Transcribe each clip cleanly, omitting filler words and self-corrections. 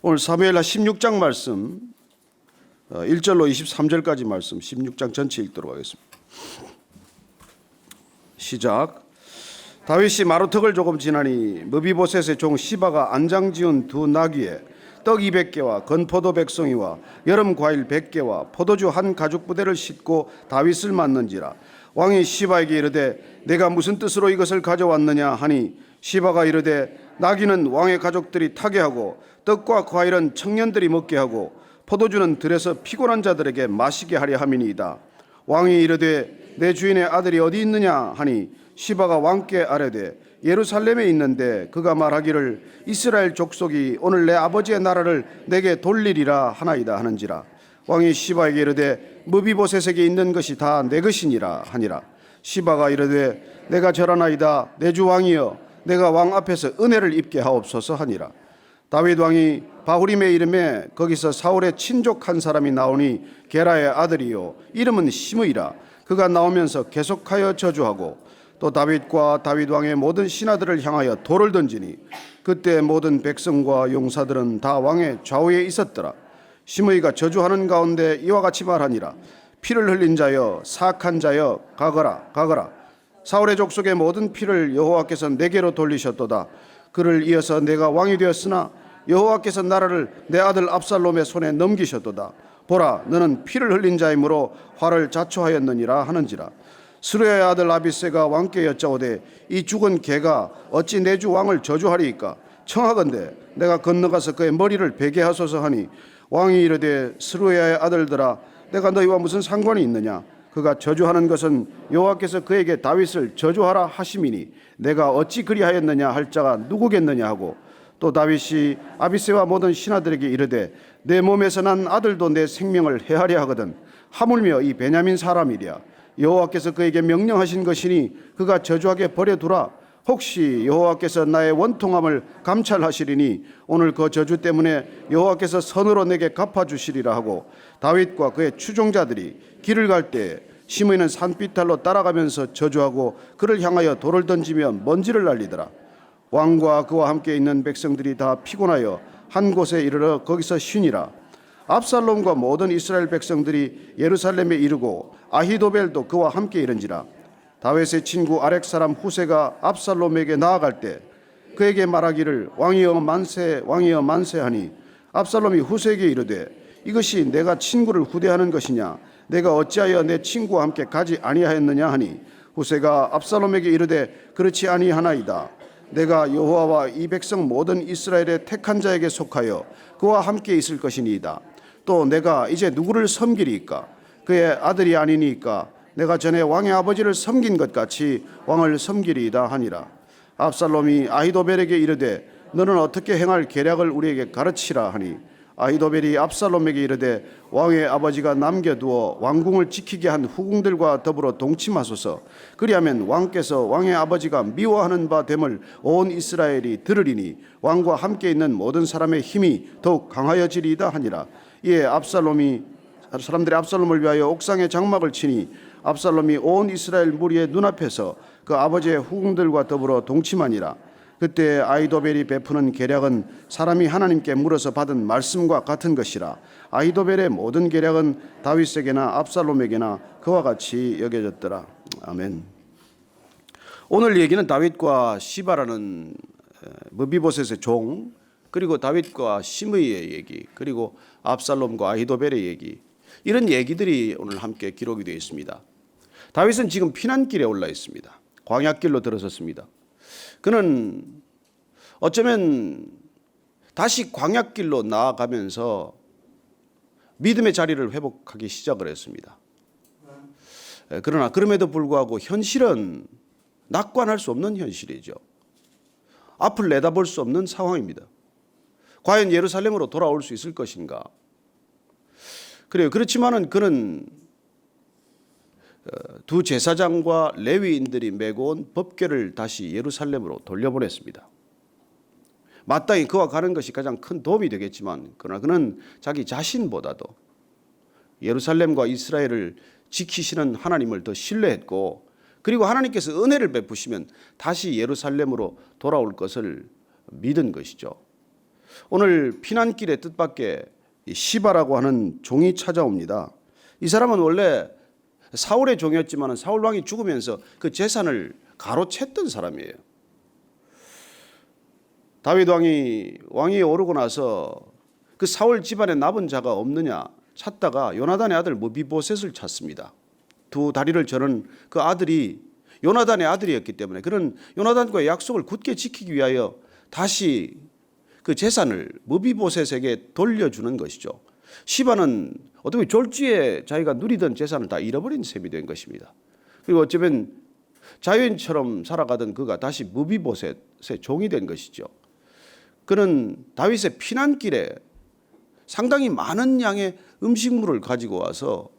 오늘 사무엘하 16장 말씀 1절로 23절까지 말씀 16장 전체 읽도록 하겠습니다. 시작. 다윗이 마루턱을 조금 지나니 므비보셋의 종 시바가 안장 지은 두 나귀에 떡 200개와 건포도 100송이와 여름 과일 100개와 포도주 한 가죽 부대를 싣고 다윗을 맞는지라. 왕이 시바에게 이르되 내가 무슨 뜻으로 이것을 가져왔느냐 하니 시바가 이르되 나귀는 왕의 가족들이 타게 하고 떡과 과일은 청년들이 먹게 하고 포도주는 들에서 피곤한 자들에게 마시게 하려 함이니이다. 왕이 이르되 내 주인의 아들이 어디 있느냐 하니 시바가 왕께 아뢰되 예루살렘에 있는데 그가 말하기를 이스라엘 족속이 오늘 내 아버지의 나라를 내게 돌리리라 하나이다 하는지라. 왕이 시바에게 이르되 므비보셋에게 있는 것이 다 내 것이니라 하니라. 시바가 이르되 내가 절하나이다. 내 주 왕이여 내가 왕 앞에서 은혜를 입게 하옵소서 하니라. 다윗 왕이 바후림의 이름에 거기서 사울의 친족 한 사람이 나오니 게라의 아들이요 이름은 시므이라. 그가 나오면서 계속하여 저주하고 또 다윗과 다윗 왕의 모든 신하들을 향하여 돌을 던지니 그때 모든 백성과 용사들은 다 왕의 좌우에 있었더라. 시므이가 저주하는 가운데 이와 같이 말하니라. 피를 흘린 자여 사악한 자여 가거라 가거라. 사울의 족속의 모든 피를 여호와께서 내게로 돌리셨도다. 그를 이어서 내가 왕이 되었으나 여호와께서 나라를 내 아들 압살롬의 손에 넘기셨도다. 보라 너는 피를 흘린 자이므로 화를 자초하였느니라 하는지라. 스루야의 아들 아비새가 왕께 여짜오되 이 죽은 개가 어찌 내 주 왕을 저주하리이까. 청하건대 내가 건너가서 그의 머리를 베게 하소서 하니 왕이 이르되 스루야의 아들들아 내가 너희와 무슨 상관이 있느냐. 그가 저주하는 것은 여호와께서 그에게 다윗을 저주하라 하심이니 내가 어찌 그리하였느냐 할 자가 누구겠느냐 하고 또 다윗이 아비새와 모든 신하들에게 이르되 내 몸에서 난 아들도 내 생명을 해하려 하거든 하물며 이 베냐민 사람이랴. 여호와께서 그에게 명령하신 것이니 그가 저주하게 버려두라. 혹시 여호와께서 나의 원통함을 감찰하시리니 오늘 그 저주 때문에 여호와께서 선으로 내게 갚아주시리라 하고 다윗과 그의 추종자들이 길을 갈 때 시므이는 산비탈로 따라가면서 저주하고 그를 향하여 돌을 던지며 먼지를 날리더라. 왕과 그와 함께 있는 백성들이 다 피곤하여 한 곳에 이르러 거기서 쉬니라. 압살롬과 모든 이스라엘 백성들이 예루살렘에 이르고 아히도벨도 그와 함께 이른지라. 다윗의 친구 아렉 사람 후세가 압살롬에게 나아갈 때 그에게 말하기를 왕이여 만세 왕이여 만세 하니 압살롬이 후세에게 이르되 이것이 내가 친구를 후대하는 것이냐. 내가 어찌하여 내 친구와 함께 가지 아니하였느냐 하니 후세가 압살롬에게 이르되 그렇지 아니하나이다. 내가 여호와와 이 백성 모든 이스라엘의 택한 자에게 속하여 그와 함께 있을 것이니이다. 또 내가 이제 누구를 섬기리이까. 그의 아들이 아니니까 내가 전에 왕의 아버지를 섬긴 것 같이 왕을 섬기리이다 하니라. 압살롬이 아히도벨에게 이르되 너는 어떻게 행할 계략을 우리에게 가르치라 하니 아히도벨이 압살롬에게 이르되 왕의 아버지가 남겨두어 왕궁을 지키게 한 후궁들과 더불어 동침하소서. 그리하면 왕께서 왕의 아버지가 미워하는 바 됨을 온 이스라엘이 들으리니 왕과 함께 있는 모든 사람의 힘이 더욱 강하여지리이다 하니라. 이에 사람들이 압살롬을 위하여 옥상에 장막을 치니 압살롬이 온 이스라엘 무리의 눈앞에서 그 아버지의 후궁들과 더불어 동침하니라. 그때 아히도벨이 베푸는 계략은 사람이 하나님께 물어서 받은 말씀과 같은 것이라. 아히도벨의 모든 계략은 다윗에게나 압살롬에게나 그와 같이 여겨졌더라. 아멘. 오늘 얘기는 다윗과 시바라는 므비보셋의 종, 그리고 다윗과 시므이의 얘기, 그리고 압살롬과 아히도벨의 얘기, 이런 얘기들이 오늘 함께 기록이 되어 있습니다. 다윗은 지금 피난길에 올라 있습니다. 광야길로 들어섰습니다. 그는 어쩌면 다시 광야길로 나아가면서 믿음의 자리를 회복하기 시작을 했습니다. 그러나 그럼에도 불구하고 현실은 낙관할 수 없는 현실이죠. 앞을 내다볼 수 없는 상황입니다. 과연 예루살렘으로 돌아올 수 있을 것인가? 그래요. 그렇지만은 그는 두 제사장과 레위인들이 메고 온 법궤를 다시 예루살렘으로 돌려보냈습니다. 마땅히 그와 가는 것이 가장 큰 도움이 되겠지만 그러나 그는 자기 자신보다도 예루살렘과 이스라엘을 지키시는 하나님을 더 신뢰했고 그리고 하나님께서 은혜를 베푸시면 다시 예루살렘으로 돌아올 것을 믿은 것이죠. 오늘 피난길에 뜻밖의 이 시바라고 하는 종이 찾아옵니다. 이 사람은 원래 사울의 종이었지만 사울 왕이 죽으면서 그 재산을 가로챘던 사람이에요. 다윗 왕이 오르고 나서 그 사울 집안에 남은 자가 없느냐 찾다가 요나단의 아들 므비보셋을 찾습니다. 두 다리를 저는 그 아들이 요나단의 아들이었기 때문에 그런 요나단과의 약속을 굳게 지키기 위하여 다시 그 재산을 므비보셋에게 돌려주는 것이죠. 시바는 어떻게 졸지에 자기가 누리던 재산을 다 잃어버린 셈이 된 것입니다. 그리고 어쩌면 자유인처럼 살아가던 그가 다시 므비보셋의 종이 된 것이죠. 그는 다윗의 피난길에 상당히 많은 양의 음식물을 가지고 와서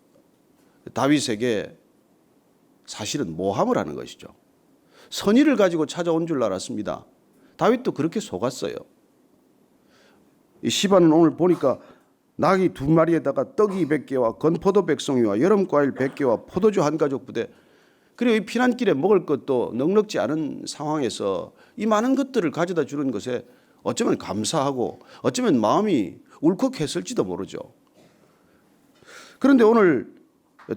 다윗에게 사실은 모함을 하는 것이죠. 선의를 가지고 찾아온 줄 알았습니다. 다윗도 그렇게 속았어요. 이 시바는 오늘 보니까 나귀 2마리에다가 떡 200개와 건포도 100송이와 여름과일 100개와 포도주 한 가족 부대, 그리고 이 피난길에 먹을 것도 넉넉지 않은 상황에서 이 많은 것들을 가져다 주는 것에 어쩌면 감사하고 어쩌면 마음이 울컥했을지도 모르죠. 그런데 오늘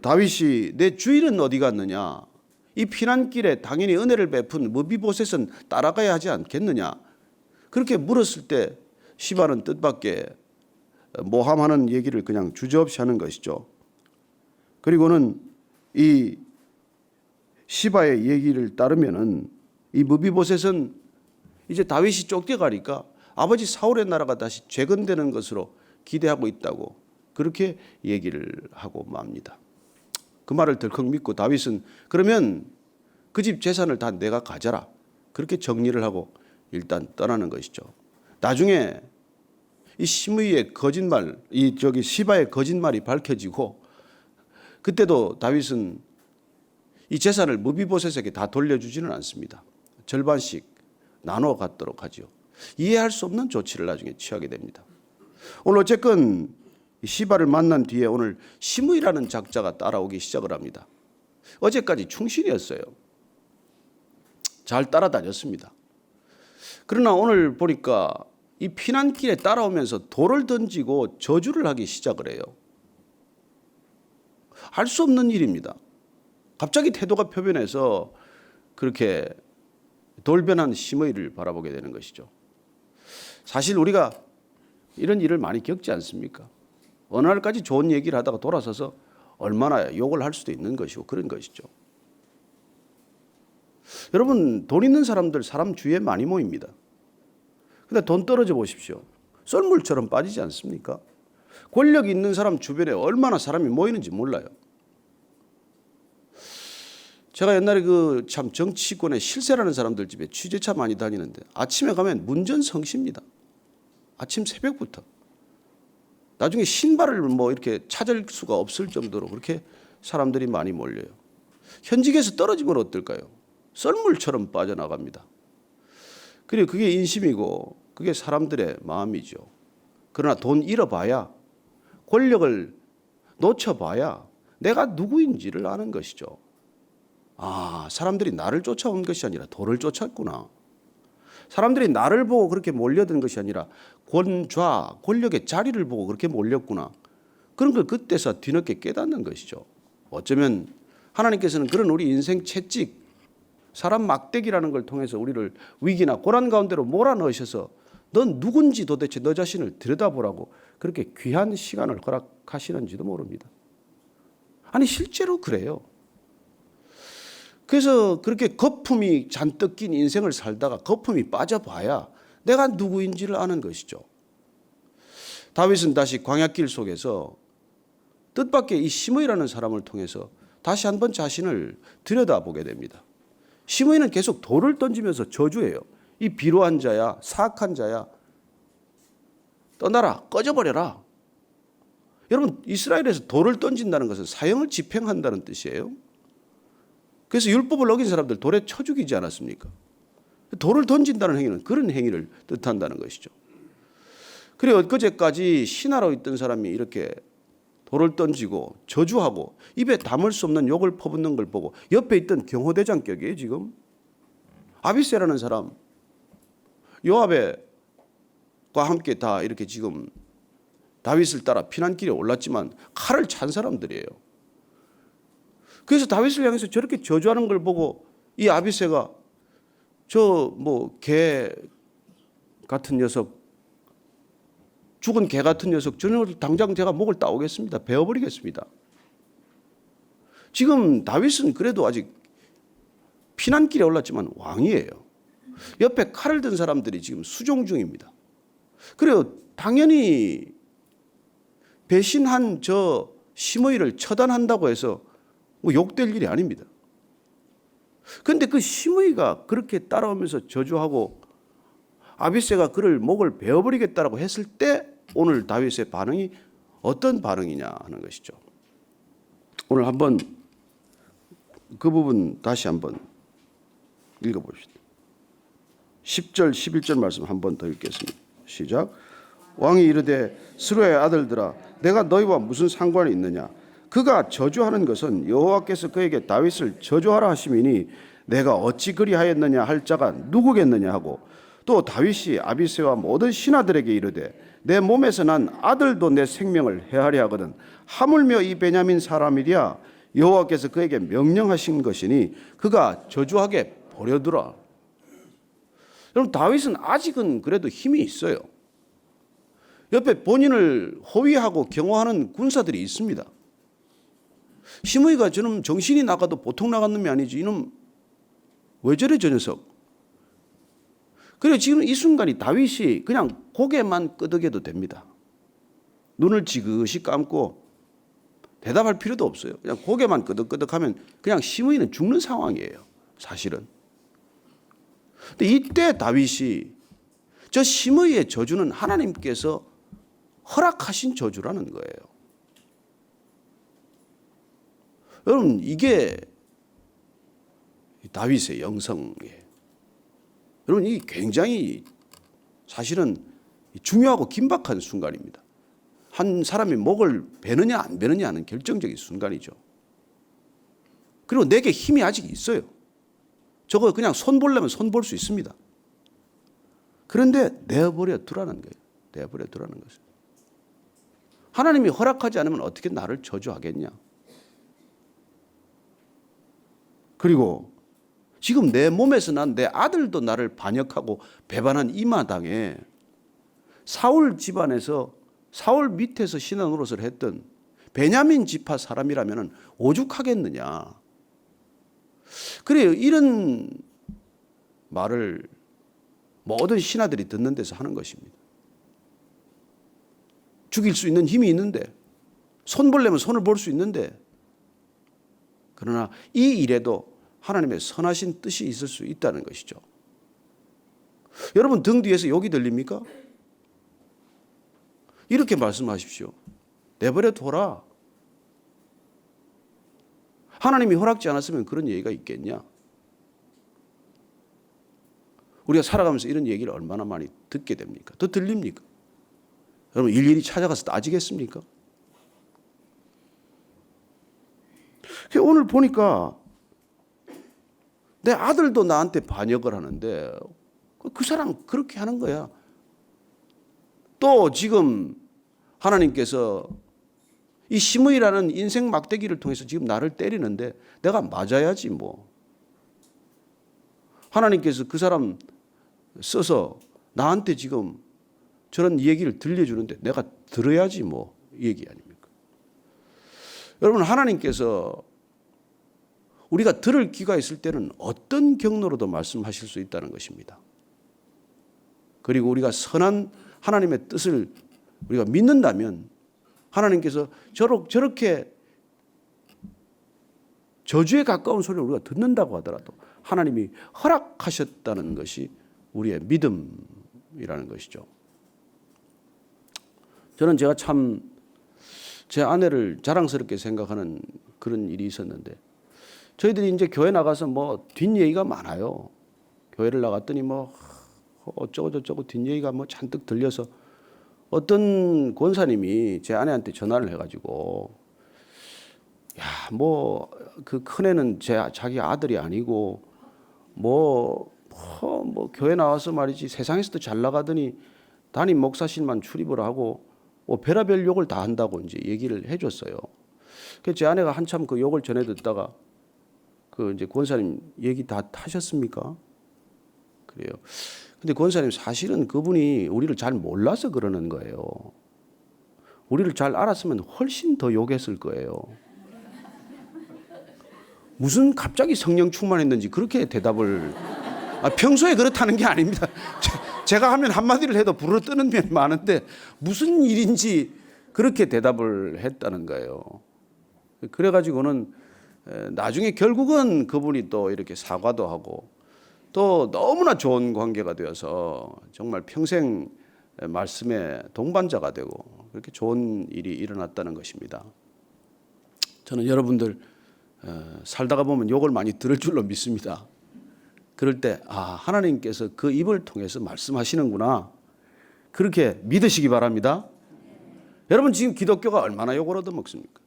다윗이 내 주인은 어디 갔느냐, 이 피난길에 당연히 은혜를 베푼 므비보셋은 따라가야 하지 않겠느냐, 그렇게 물었을 때 시바는 뜻밖의 모함하는 얘기를 그냥 주저없이 하는 것이죠. 그리고는 이 시바의 얘기를 따르면은 이 므비보셋은 이제 다윗이 쫓겨가니까 아버지 사울의 나라가 다시 재건되는 것으로 기대하고 있다고 그렇게 얘기를 하고 맙니다. 그 말을 덜컥 믿고 다윗은 그러면 그 집 재산을 다 내가 가져라, 그렇게 정리를 하고 일단 떠나는 것이죠. 나중에 이 시므이의 거짓말, 시바의 거짓말이 밝혀지고 그때도 다윗은 이 재산을 므비보셋에게 다 돌려주지는 않습니다. 절반씩 나눠 갖도록 하죠. 이해할 수 없는 조치를 나중에 취하게 됩니다. 오늘 어쨌건 시바를 만난 뒤에 오늘 시므이라는 작자가 따라오기 시작을 합니다. 어제까지 충신이었어요. 잘 따라다녔습니다. 그러나 오늘 보니까 이 피난길에 따라오면서 돌을 던지고 저주를 하기 시작을 해요. 할 수 없는 일입니다. 갑자기 태도가 표변해서 그렇게 돌변한 시므이를 바라보게 되는 것이죠. 사실 우리가 이런 일을 많이 겪지 않습니까? 어느 날까지 좋은 얘기를 하다가 돌아서서 얼마나 욕을 할 수도 있는 것이고 그런 것이죠. 여러분, 돈 있는 사람들 사람 주위에 많이 모입니다. 근데 돈 떨어져 보십시오. 썰물처럼 빠지지 않습니까? 권력 있는 사람 주변에 얼마나 사람이 모이는지 몰라요. 제가 옛날에 그 참 정치권에 실세라는 사람들 집에 취재차 많이 다니는데 아침에 가면 문전성시입니다. 아침 새벽부터. 나중에 신발을 뭐 이렇게 찾을 수가 없을 정도로 그렇게 사람들이 많이 몰려요. 현직에서 떨어지면 어떨까요? 썰물처럼 빠져나갑니다. 그리고 그게 인심이고 그게 사람들의 마음이죠. 그러나 돈 잃어봐야, 권력을 놓쳐봐야 내가 누구인지를 아는 것이죠. 아, 사람들이 나를 쫓아온 것이 아니라 돌을 쫓았구나. 사람들이 나를 보고 그렇게 몰려든 것이 아니라 권력의 자리를 보고 그렇게 몰렸구나. 그런 걸 그때서 뒤늦게 깨닫는 것이죠. 어쩌면 하나님께서는 그런 우리 인생 채찍, 사람 막대기라는 걸 통해서 우리를 위기나 고난 가운데로 몰아넣으셔서 넌 누군지 도대체 너 자신을 들여다보라고 그렇게 귀한 시간을 허락하시는지도 모릅니다. 아니 실제로 그래요. 그래서 그렇게 거품이 잔뜩 낀 인생을 살다가 거품이 빠져봐야 내가 누구인지를 아는 것이죠. 다윗은 다시 광야길 속에서 뜻밖의 이 시므이라는 사람을 통해서 다시 한번 자신을 들여다보게 됩니다. 시므이는 계속 돌을 던지면서 저주해요. 이 비로한 자야, 사악한 자야, 떠나라, 꺼져버려라. 여러분, 이스라엘에서 돌을 던진다는 것은 사형을 집행한다는 뜻이에요. 그래서 율법을 어긴 사람들 돌에 쳐 죽이지 않았습니까? 돌을 던진다는 행위는 그런 행위를 뜻한다는 것이죠. 그리고 엊그제까지 신하로 있던 사람이 이렇게 돌을 던지고 저주하고 입에 담을 수 없는 욕을 퍼붓는 걸 보고 옆에 있던 경호대장격이에요. 지금 아비새라는 사람, 요압의 함께 다 이렇게 지금 다윗을 따라 피난길에 올랐지만 칼을 찬 사람들이에요. 그래서 다윗을 향해서 저렇게 저주하는 걸 보고 이 아비새가 저 뭐 개 같은 녀석, 죽은 개 같은 녀석, 저는 당장 제가 목을 따오겠습니다. 베어버리겠습니다. 지금 다윗은 그래도 아직 피난길에 올랐지만 왕이에요. 옆에 칼을 든 사람들이 지금 수종 중입니다. 그래요. 당연히 배신한 저 시므이를 처단한다고 해서 뭐 욕될 일이 아닙니다. 그런데 그 시므이가 그렇게 따라오면서 저주하고 아비새가 그를 목을 베어버리겠다라고 했을 때 오늘 다윗의 반응이 어떤 반응이냐 하는 것이죠. 오늘 한번 그 부분 다시 한번 읽어봅시다. 10절 11절 말씀 한 번 더 읽겠습니다. 시작. 왕이 이르되 스루의 아들들아 내가 너희와 무슨 상관이 있느냐. 그가 저주하는 것은 여호와께서 그에게 다윗을 저주하라 하심이니 내가 어찌 그리하였느냐 할 자가 누구겠느냐 하고 또 다윗이 아비새와 모든 신하들에게 이르되 내 몸에서 난 아들도 내 생명을 해하려 하거든 하물며 이 베냐민 사람이랴 여호와께서 그에게 명령하신 것이니 그가 저주하게 버려두라. 여러분 다윗은 아직은 그래도 힘이 있어요. 옆에 본인을 호위하고 경호하는 군사들이 있습니다. 시므이가 저놈 정신이 나가도 보통 나간 놈이 아니지. 이놈 왜 저래 저 녀석. 그래서 지금 이 순간이 다윗이 그냥 고개만 끄덕여도 됩니다. 눈을 지그시 감고 대답할 필요도 없어요. 그냥 고개만 끄덕끄덕하면 그냥 시므이는 죽는 상황이에요. 사실은. 근데 이때 다윗이 저 시므이의 저주는 하나님께서 허락하신 저주라는 거예요. 여러분 이게 다윗의 영성이에요. 여러분 이 굉장히 사실은 중요하고 긴박한 순간입니다. 한 사람이 목을 베느냐 안 베느냐 하는 결정적인 순간이죠. 그리고 내게 힘이 아직 있어요. 저거 그냥 손 보려면 손 볼 수 있습니다. 그런데 내버려 두라는 거예요. 내버려 두라는 것을. 하나님이 허락하지 않으면 어떻게 나를 저주하겠냐. 그리고 지금 내 몸에서 난 내 아들도 나를 반역하고 배반한 이 마당에 사울 집안에서 사울 밑에서 신하 노릇을 했던 베냐민 지파 사람이라면 오죽하겠느냐. 그래요. 이런 말을 모든 신하들이 듣는 데서 하는 것입니다. 죽일 수 있는 힘이 있는데 손 보려면 손을 볼 수 있는데 그러나 이 일에도 하나님의 선하신 뜻이 있을 수 있다는 것이죠. 여러분 등 뒤에서 욕이 들립니까? 이렇게 말씀하십시오. 내버려 둬라. 하나님이 허락지 않았으면 그런 얘기가 있겠냐? 우리가 살아가면서 이런 얘기를 얼마나 많이 듣게 됩니까? 더 들립니까? 여러분 일일이 찾아가서 따지겠습니까? 오늘 보니까 내 아들도 나한테 반역을 하는데 그 사람 그렇게 하는 거야. 또 지금 하나님께서 이 시므이라는 인생 막대기를 통해서 지금 나를 때리는데 내가 맞아야지 뭐. 하나님께서 그 사람 써서 나한테 지금 저런 얘기를 들려주는데 내가 들어야지 뭐 이 얘기 아닙니까? 여러분 하나님께서 우리가 들을 귀가 있을 때는 어떤 경로로도 말씀하실 수 있다는 것입니다. 그리고 우리가 선한 하나님의 뜻을 우리가 믿는다면 하나님께서 저렇게 저주에 가까운 소리를 우리가 듣는다고 하더라도 하나님이 허락하셨다는 것이 우리의 믿음이라는 것이죠. 저는 제가 참 제 아내를 자랑스럽게 생각하는 그런 일이 있었는데 저희들이 이제 교회 나가서 뭐 뒷얘기가 많아요. 교회를 나갔더니 뭐 어쩌고 저쩌고 뒷얘기가 뭐 잔뜩 들려서 어떤 권사님이 제 아내한테 전화를 해가지고 야, 뭐 그 큰애는 자기 아들이 아니고 뭐 교회 나와서 말이지 세상에서도 잘 나가더니 담임 목사실만 출입을 하고 별의별 욕을 다 한다고 이제 얘기를 해줬어요. 그래서 제 아내가 한참 그 욕을 전해 듣다가 이제 권사님 얘기 다 하셨습니까? 그래요. 근데 권사님 사실은 그분이 우리를 잘 몰라서 그러는 거예요. 우리를 잘 알았으면 훨씬 더 욕했을 거예요. 무슨 갑자기 성령 충만했는지 그렇게 대답을 평소에 그렇다는 게 아닙니다. 제가 하면 한마디를 해도 부르러 뜨는 면이 많은데 무슨 일인지 그렇게 대답을 했다는 거예요. 그래가지고는 나중에 결국은 그분이 또 이렇게 사과도 하고 또 너무나 좋은 관계가 되어서 정말 평생 말씀의 동반자가 되고 그렇게 좋은 일이 일어났다는 것입니다. 저는 여러분들 살다가 보면 욕을 많이 들을 줄로 믿습니다. 그럴 때 하나님께서 그 입을 통해서 말씀하시는구나 그렇게 믿으시기 바랍니다. 여러분 지금 기독교가 얼마나 욕을 얻어먹습니까?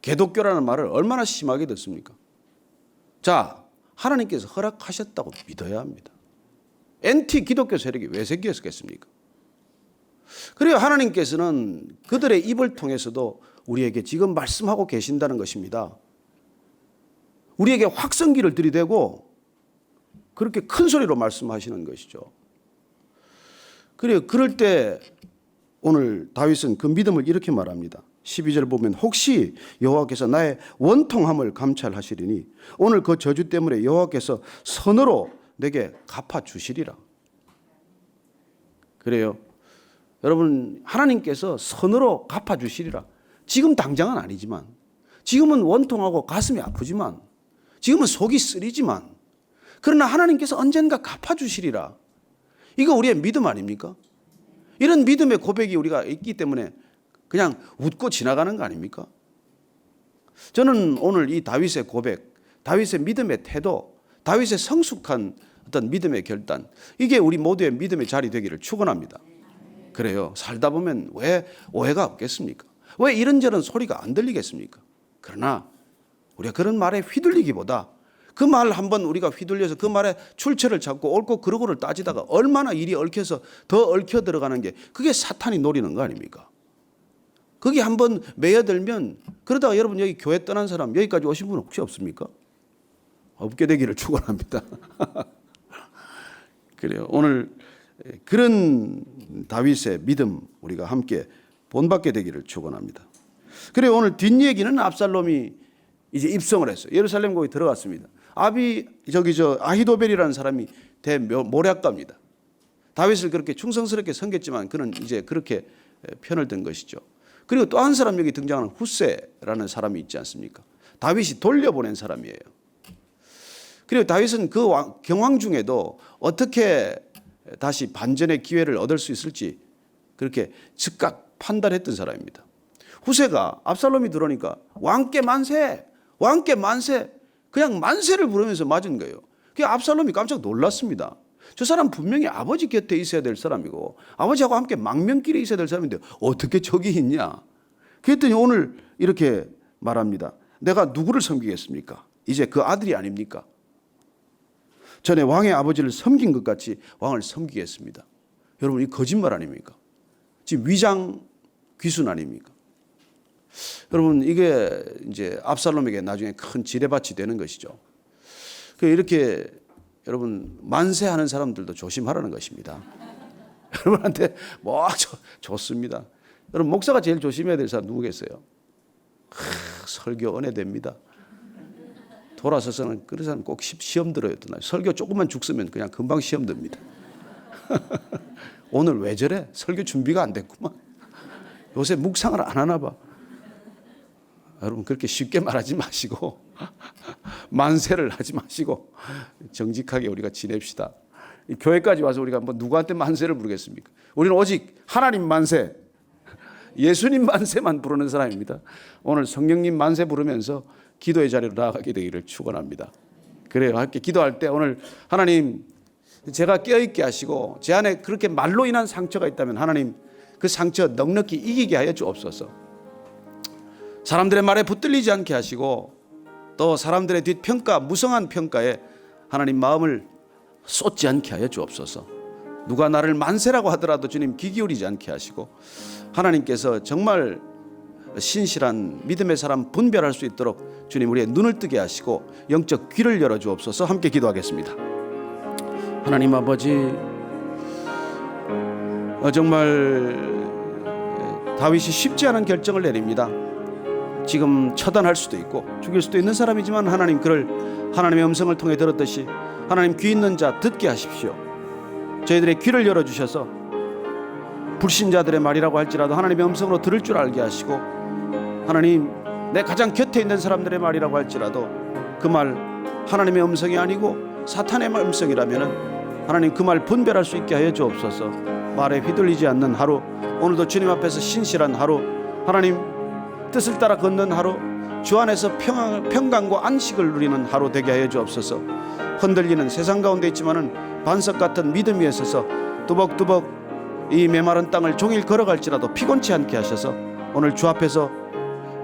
개독교라는 말을 얼마나 심하게 듣습니까? 자, 하나님께서 허락하셨다고 믿어야 합니다. 엔티 기독교 세력이 왜 생겼겠습니까? 그래요. 하나님께서는 그들의 입을 통해서도 우리에게 지금 말씀하고 계신다는 것입니다. 우리에게 확성기를 들이대고 그렇게 큰 소리로 말씀하시는 것이죠. 그래요. 그럴 때 오늘 다윗은 그 믿음을 이렇게 말합니다. 12절 보면 혹시 여호와께서 나의 원통함을 감찰하시리니 오늘 그 저주 때문에 여호와께서 선으로 내게 갚아주시리라. 그래요. 여러분 하나님께서 선으로 갚아주시리라. 지금 당장은 아니지만 지금은 원통하고 가슴이 아프지만 지금은 속이 쓰리지만 그러나 하나님께서 언젠가 갚아주시리라. 이거 우리의 믿음 아닙니까? 이런 믿음의 고백이 우리가 있기 때문에 그냥 웃고 지나가는 거 아닙니까? 저는 오늘 이 다윗의 고백, 다윗의 믿음의 태도, 다윗의 성숙한 어떤 믿음의 결단, 이게 우리 모두의 믿음의 자리 되기를 축원합니다. 그래요. 살다 보면 왜 오해가 없겠습니까? 왜 이런저런 소리가 안 들리겠습니까? 그러나 우리가 그런 말에 휘둘리기보다 그 말 한번 우리가 휘둘려서 그 말에 출처를 찾고 옳고 그르고를 따지다가 얼마나 일이 얽혀서 더 얽혀 들어가는 게 그게 사탄이 노리는 거 아닙니까? 거기 한번 매여들면 그러다가 여러분 여기 교회 떠난 사람 여기까지 오신 분 혹시 없습니까? 없게 되기를 축원합니다. 그래요. 오늘 그런 다윗의 믿음 우리가 함께 본받게 되기를 축원합니다. 그래요. 오늘 뒷얘기는 압살롬이 이제 입성을 했어요. 예루살렘 거기 들어갔습니다. 아히도벨이라는 사람이 대모략가입니다. 다윗을 그렇게 충성스럽게 섬겼지만 그는 이제 그렇게 편을 든 것이죠. 그리고 또 한 사람 여기 등장하는 후세라는 사람이 있지 않습니까? 다윗이 돌려보낸 사람이에요. 그리고 다윗은 그 경황 중에도 어떻게 다시 반전의 기회를 얻을 수 있을지 그렇게 즉각 판단했던 사람입니다. 후세가 압살롬이 들어오니까 왕께 만세, 왕께 만세, 그냥 만세를 부르면서 맞은 거예요. 그 압살롬이 깜짝 놀랐습니다. 저 사람 분명히 아버지 곁에 있어야 될 사람이고 아버지하고 함께 망명길에 있어야 될 사람인데 어떻게 저기 있냐. 그랬더니 오늘 이렇게 말합니다. 내가 누구를 섬기겠습니까? 이제 그 아들이 아닙니까? 전에 왕의 아버지를 섬긴 것 같이 왕을 섬기겠습니다. 여러분 이 거짓말 아닙니까? 지금 위장 귀순 아닙니까? 여러분 이게 이제 압살롬에게 나중에 큰 지뢰밭이 되는 것이죠. 이렇게 여러분 만세하는 사람들도 조심하라는 것입니다. 여러분한테 좋습니다. 여러분 목사가 제일 조심해야 될 사람 누구겠어요? 설교 은혜됩니다. 돌아서서는 그런 사람 꼭 시험 들어요. 설교 조금만 죽으면 그냥 금방 시험 듭니다. 오늘 왜 저래? 설교 준비가 안 됐구만. 요새 묵상을 안 하나 봐. 여러분 그렇게 쉽게 말하지 마시고 만세를 하지 마시고 정직하게 우리가 지냅시다. 교회까지 와서 우리가 뭐 누구한테 만세를 부르겠습니까? 우리는 오직 하나님 만세, 예수님 만세만 부르는 사람입니다. 오늘 성령님 만세 부르면서 기도의 자리로 나아가게 되기를 축원합니다. 그래요. 함께 기도할 때 오늘 하나님 제가 깨어있게 하시고 제 안에 그렇게 말로 인한 상처가 있다면 하나님 그 상처 넉넉히 이기게 하여 주옵소서. 사람들의 말에 붙들리지 않게 하시고 또 사람들의 뒷평가 무성한 평가에 하나님 마음을 쏟지 않게 하여 주옵소서. 누가 나를 만세라고 하더라도 주님 귀 기울이지 않게 하시고 하나님께서 정말 신실한 믿음의 사람 분별할 수 있도록 주님 우리의 눈을 뜨게 하시고 영적 귀를 열어주옵소서. 함께 기도하겠습니다. 하나님 아버지, 정말 다윗이 쉽지 않은 결정을 내립니다. 지금 처단할 수도 있고 죽일 수도 있는 사람이지만 하나님 그를 하나님의 음성을 통해 들었듯이 하나님 귀 있는 자 듣게 하십시오. 저희들의 귀를 열어주셔서 불신자들의 말이라고 할지라도 하나님의 음성으로 들을 줄 알게 하시고 하나님 내 가장 곁에 있는 사람들의 말이라고 할지라도 그 말 하나님의 음성이 아니고 사탄의 음성이라면 하나님 그 말 분별할 수 있게 하여 주옵소서. 말에 휘둘리지 않는 하루, 오늘도 주님 앞에서 신실한 하루, 하나님 뜻을 따라 걷는 하루, 주 안에서 평강과 안식을 누리는 하루 되게 하여 주옵소서. 흔들리는 세상 가운데 있지만은 반석 같은 믿음 위에 서서 뚜벅뚜벅 이 메마른 땅을 종일 걸어갈지라도 피곤치 않게 하셔서 오늘 주 앞에서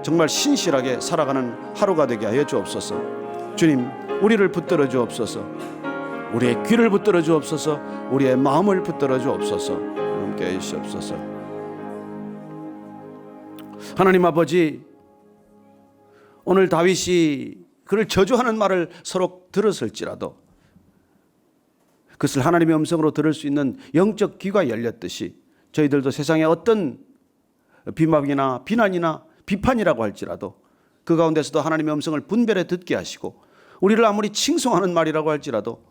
정말 신실하게 살아가는 하루가 되게 하여 주옵소서. 주님, 우리를 붙들어 주옵소서. 우리의 귀를 붙들어 주옵소서. 우리의 마음을 붙들어 주옵소서. 함께 해 주시옵소서. 하나님 아버지, 오늘 다윗이 그를 저주하는 말을 서로 들었을지라도 그것을 하나님의 음성으로 들을 수 있는 영적 귀가 열렸듯이 저희들도 세상에 어떤 비방이나 비난이나 비판이라고 할지라도 그 가운데서도 하나님의 음성을 분별해 듣게 하시고 우리를 아무리 칭송하는 말이라고 할지라도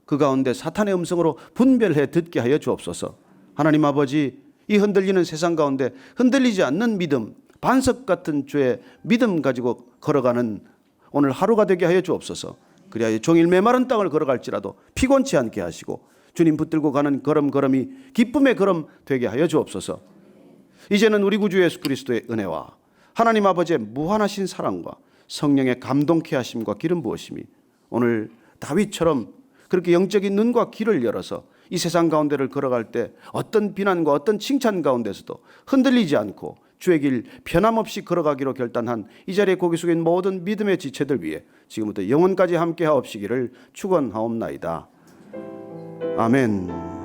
그 가운데 사탄의 음성으로 분별해 듣게 하여 주옵소서. 하나님 아버지, 이 흔들리는 세상 가운데 흔들리지 않는 믿음, 반석 같은 주의 믿음 가지고 걸어가는 오늘 하루가 되게 하여 주옵소서. 그리하여 종일 메마른 땅을 걸어갈지라도 피곤치 않게 하시고 주님 붙들고 가는 걸음걸음이 기쁨의 걸음 되게 하여 주옵소서. 이제는 우리 구주 예수 그리스도의 은혜와 하나님 아버지의 무한하신 사랑과 성령의 감동케 하심과 기름 부으심이 오늘 다윗처럼 그렇게 영적인 눈과 귀를 열어서 이 세상 가운데를 걸어갈 때 어떤 비난과 어떤 칭찬 가운데서도 흔들리지 않고 주의 길 변함없이 걸어가기로 결단한 이 자리에 고개 숙인 모든 믿음의 지체들 위해 지금부터 영원까지 함께 하옵시기를 축원하옵나이다. 아멘.